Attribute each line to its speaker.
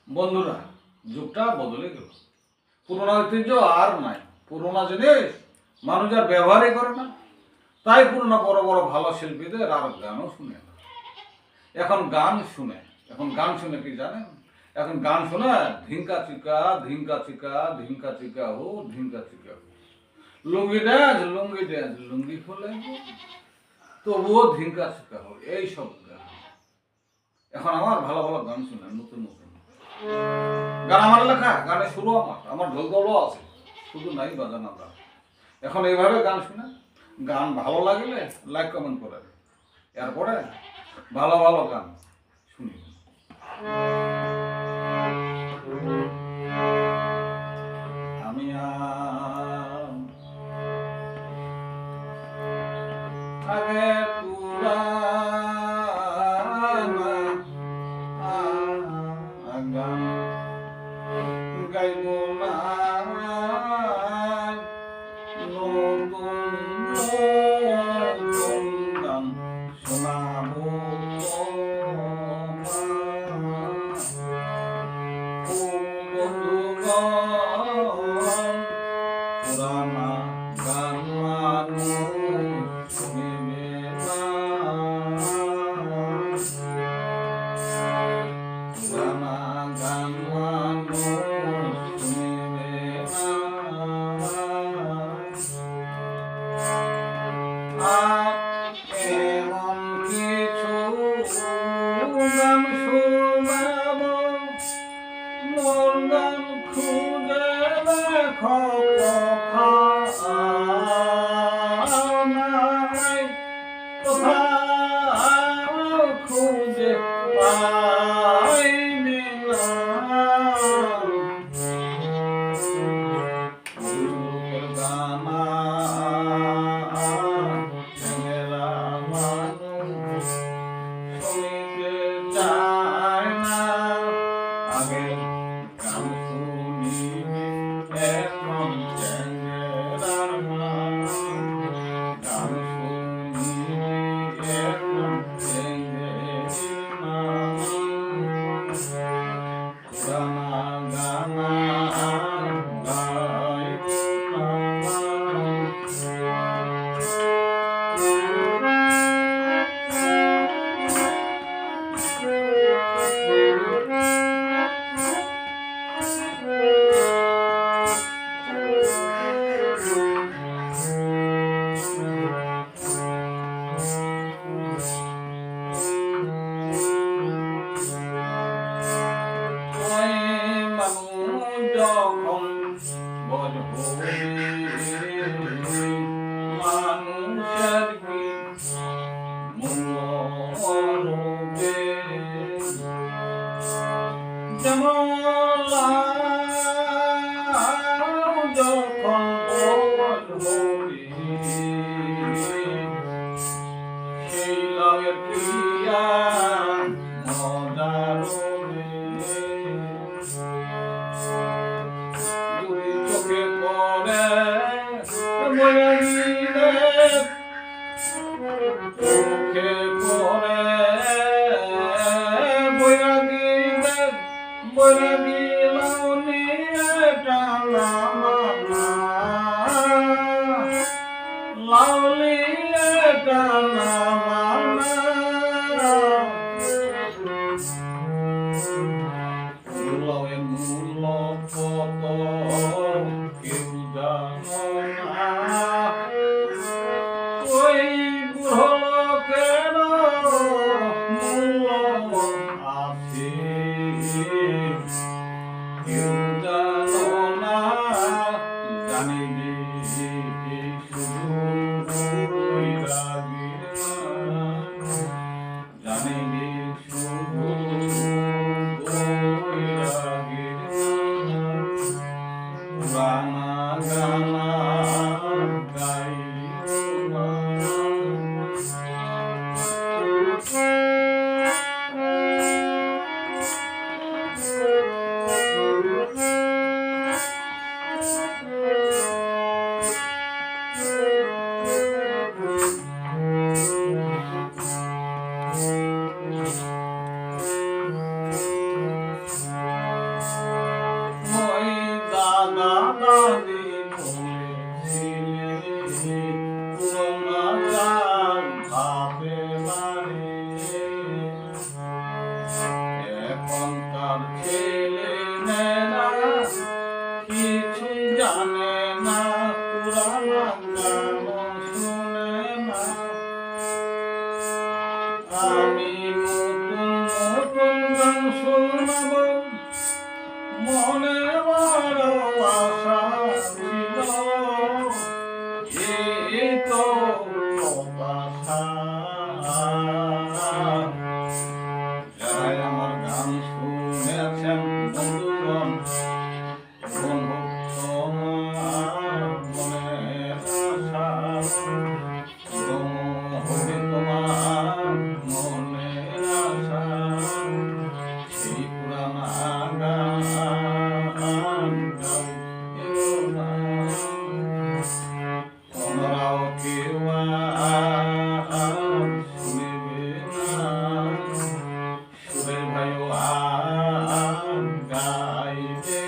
Speaker 1: বন্ধুরা, যুগটা বদলে গেল। পুরোনো ঐতিহ্য আর নাই। পুরোনো জিনিস মানুষ আর ব্যবহারই করে না। তাই পুরোনো বড় বড় ভালো শিল্পীদের আর গানও শুনে না। এখন গান শুনে কি জানেন? এখন গান শুনে ধিঙ্কা চিকা ধিঙ্কা চিকা ধিঙ্কা চিকা হো ধিঙ্কা চিকা হো, লুঙ্গি ড্যান্স লুঙ্গি ড্যান্স লুঙ্গি খুলে তবুও ধিঙ্কা চিকা হো, এইসব গান। এখন আমার ভালো ভালো গান শুনে, নতুন নতুন গান আমার লেখা, গানের সুরও আমার ঢোল দলও আছে, শুধু নাই বাজানা গান। এখন এইভাবে গান শুনে, গান ভালো লাগলে লাইক কমেন্ট করে, এরপরে ভালো ভালো গান শুনি। আমি আগে গান গাইব না, নতুন গান শোনাবো পুরানা গান মানুষ শুনিবে না, পুরানা গান মানুষ শুনিবে না। এমন কিছু গান শোনাবো, মোর গান খুঁজে দেখো কোথাও খুঁজে পাইবে না। গানা ছেলেরা মানুষ শুনিতে চায় না। আগে গান শুনিবে, এখন ছেলেরা মানুষ গান শুনিবে, এখন ছেলেরা মানুষ পুরানা গানা গাইব যখন বড় হইবে, মানুষের কি মূল্য রবে, যেমন যখন বড় হইবে, সেই লাভের ক্রিয়া মজা রবে। চোখে পড়ে বইয়া দিলে, চোখে পড়ে বইয়া দিলে, বইয়া দিলাম নিয়ে টানা মানা, লাউলি টানা মানা। মূল্য কত কেউ জানো না, ওই বুড়ো লোকের মূল্য আছে কেউ জানো না। জানিবে শুধু বৈরাগীর নাম, জানিবে শুধু বৈরাগীর নাম। আমার ছেলে মেয়েরা কিছু জানে না, পুরানা গান শুনে না। আমি নতুন নতুন গান শোনাবো, মনে বড় আশা ছিল, এই তো হতাশা। যারা আমার গান শুনেছেন বন্ধুগণ, মন হোক তোমার মনের আশা, হবে তোমার মনের আশা। সেই পুরানা গান গাইও না, তোমরাও কেউ আর শুনবে না। সুরের ভাইও আর গাইবে